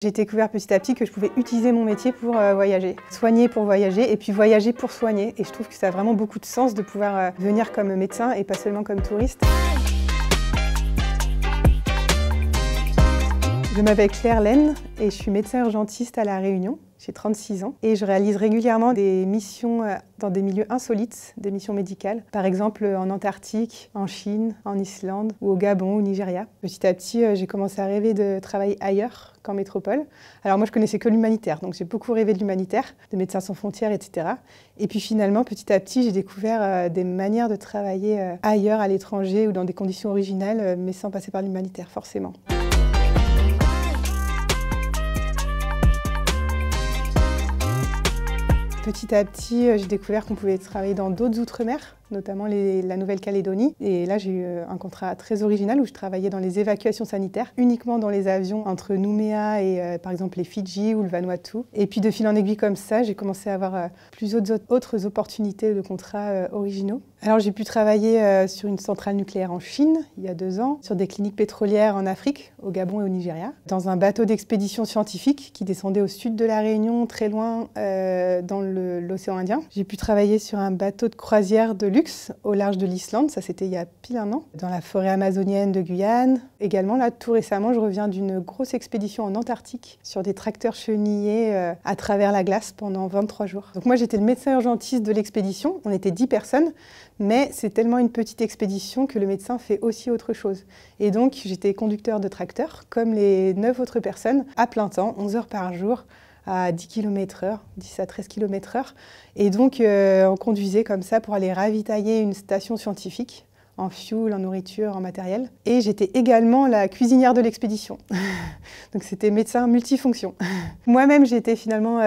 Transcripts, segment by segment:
J'ai découvert petit à petit que je pouvais utiliser mon métier pour voyager. Soigner pour voyager et puis voyager pour soigner. Et je trouve que ça a vraiment beaucoup de sens de pouvoir venir comme médecin et pas seulement comme touriste. Je m'appelle Claire Laine et je suis médecin urgentiste à La Réunion. J'ai 36 ans et je réalise régulièrement des missions dans des milieux insolites, des missions médicales. Par exemple en Antarctique, en Chine, en Islande ou au Gabon ou au Nigeria. Petit à petit, j'ai commencé à rêver de travailler ailleurs qu'en métropole. Alors moi, je connaissais que l'humanitaire, donc j'ai beaucoup rêvé de l'humanitaire, de Médecins sans frontières, etc. Et puis finalement, petit à petit, j'ai découvert des manières de travailler ailleurs, à l'étranger ou dans des conditions originales, mais sans passer par l'humanitaire, forcément. Petit à petit, j'ai découvert qu'on pouvait travailler dans d'autres outre-mer, notamment la Nouvelle-Calédonie. Et là, j'ai eu un contrat très original où je travaillais dans les évacuations sanitaires, uniquement dans les avions entre Nouméa et par exemple les Fidji ou le Vanuatu. Et puis de fil en aiguille comme ça, j'ai commencé à avoir plusieurs autres opportunités de contrats originaux. Alors j'ai pu travailler sur une centrale nucléaire en Chine, il y a 2 ans, sur des cliniques pétrolières en Afrique, au Gabon et au Nigeria, dans un bateau d'expédition scientifique qui descendait au sud de La Réunion, très loin dans l'océan Indien. J'ai pu travailler sur un bateau de croisière de luxe au large de l'Islande, ça c'était il y a pile 1 an, dans la forêt amazonienne de Guyane. Également, là, tout récemment, je reviens d'une grosse expédition en Antarctique sur des tracteurs chenillés à travers la glace pendant 23 jours. Donc moi, j'étais le médecin urgentiste de l'expédition, on était 10 personnes, mais c'est tellement une petite expédition que le médecin fait aussi autre chose. Et donc, j'étais conducteur de tracteur, comme les 9 autres personnes, à plein temps, 11 heures par jour, à 10 km/h, 10 à 13 km/h. Et donc, on conduisait comme ça pour aller ravitailler une station scientifique, en fuel, en nourriture, en matériel. Et j'étais également la cuisinière de l'expédition. Donc c'était médecin multifonction. Moi-même, j'étais finalement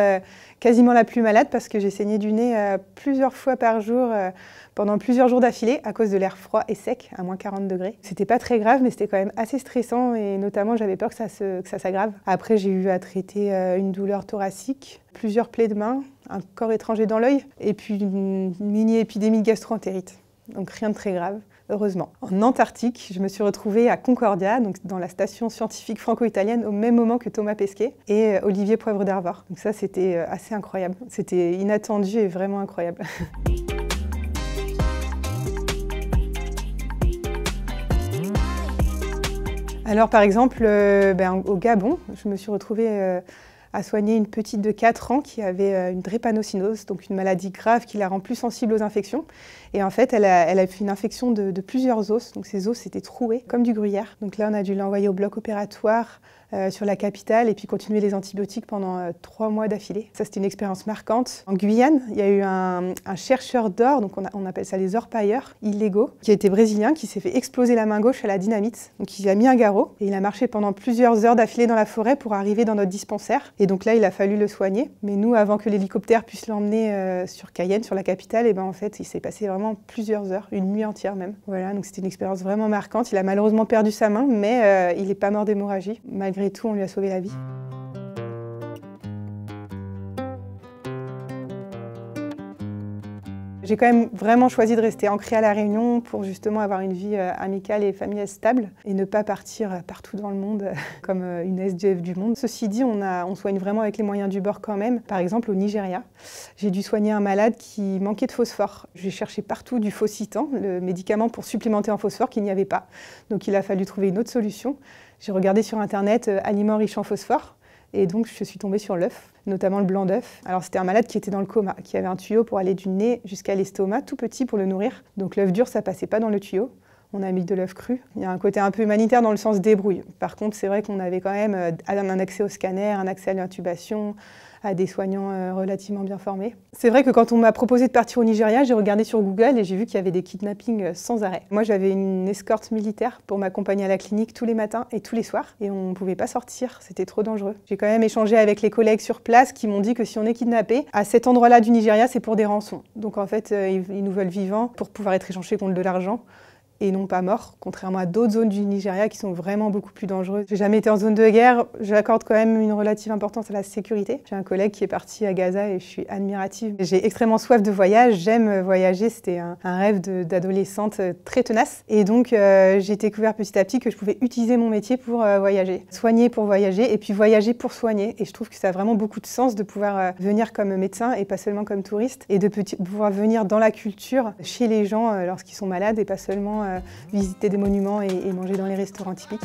quasiment la plus malade parce que j'ai saigné du nez plusieurs fois par jour pendant plusieurs jours d'affilée à cause de l'air froid et sec, à moins 40 degrés. C'était pas très grave, mais c'était quand même assez stressant et notamment j'avais peur que ça s'aggrave. Après, j'ai eu à traiter une douleur thoracique, plusieurs plaies de main, un corps étranger dans l'œil et puis une mini-épidémie de gastro-entérite. Donc rien de très grave. Heureusement. En Antarctique, je me suis retrouvée à Concordia, donc dans la station scientifique franco-italienne, au même moment que Thomas Pesquet et Olivier Poivre d'Arvor. Donc ça, c'était assez incroyable. C'était inattendu et vraiment incroyable. Alors par exemple, au Gabon, je me suis retrouvée à soigner une petite de 4 ans qui avait une drépanocytose, donc une maladie grave qui la rend plus sensible aux infections. Et en fait, elle a fait une infection de plusieurs os, donc ses os étaient troués, comme du gruyère. Donc là, on a dû l'envoyer au bloc opératoire sur la capitale et puis continuer les antibiotiques pendant 3 mois d'affilée. Ça, c'était une expérience marquante. En Guyane, il y a eu un chercheur d'or, donc on appelle ça les orpailleurs illégaux, qui était brésilien, qui s'est fait exploser la main gauche à la dynamite. Donc il a mis un garrot et il a marché pendant plusieurs heures d'affilée dans la forêt pour arriver dans notre dispensaire. Et donc là, il a fallu le soigner. Mais nous, avant que l'hélicoptère puisse l'emmener sur Cayenne, sur la capitale, et en fait, il s'est passé vraiment plusieurs heures, une nuit entière même. Voilà, donc c'était une expérience vraiment marquante. Il a malheureusement perdu sa main, mais il n'est pas mort d'hémorragie. Malgré tout, on lui a sauvé la vie. J'ai quand même vraiment choisi de rester ancrée à La Réunion pour justement avoir une vie amicale et familiale stable et ne pas partir partout dans le monde comme une SDF du monde. Ceci dit, on soigne vraiment avec les moyens du bord quand même. Par exemple, au Nigeria, j'ai dû soigner un malade qui manquait de phosphore. J'ai cherché partout du Phocitan, le médicament pour supplémenter en phosphore qu'il n'y avait pas. Donc il a fallu trouver une autre solution. J'ai regardé sur internet aliments riches en phosphore. Et donc, je suis tombée sur l'œuf, notamment le blanc d'œuf. Alors, c'était un malade qui était dans le coma, qui avait un tuyau pour aller du nez jusqu'à l'estomac, tout petit pour le nourrir. Donc, l'œuf dur, ça passait pas dans le tuyau. On a mis de l'œuf cru. Il y a un côté un peu humanitaire dans le sens débrouille. Par contre, c'est vrai qu'on avait quand même un accès au scanner, un accès à l'intubation, à des soignants relativement bien formés. C'est vrai que quand on m'a proposé de partir au Nigeria, j'ai regardé sur Google et j'ai vu qu'il y avait des kidnappings sans arrêt. Moi, j'avais une escorte militaire pour m'accompagner à la clinique tous les matins et tous les soirs et on ne pouvait pas sortir, c'était trop dangereux. J'ai quand même échangé avec les collègues sur place qui m'ont dit que si on est kidnappé, à cet endroit-là du Nigeria, c'est pour des rançons. Donc en fait, ils nous veulent vivants pour pouvoir être échangés contre de l'argent. et non pas morts, contrairement à d'autres zones du Nigeria qui sont vraiment beaucoup plus dangereuses. J'ai jamais été en zone de guerre, j'accorde quand même une relative importance à la sécurité. J'ai un collègue qui est parti à Gaza et je suis admirative. J'ai extrêmement soif de voyage, j'aime voyager, c'était un rêve d'adolescente très tenace. Et donc j'ai découvert petit à petit que je pouvais utiliser mon métier pour voyager. Soigner pour voyager et puis voyager pour soigner. Et je trouve que ça a vraiment beaucoup de sens de pouvoir venir comme médecin et pas seulement comme touriste. Et de pouvoir venir dans la culture, chez les gens lorsqu'ils sont malades et pas seulement visiter des monuments et manger dans les restaurants typiques.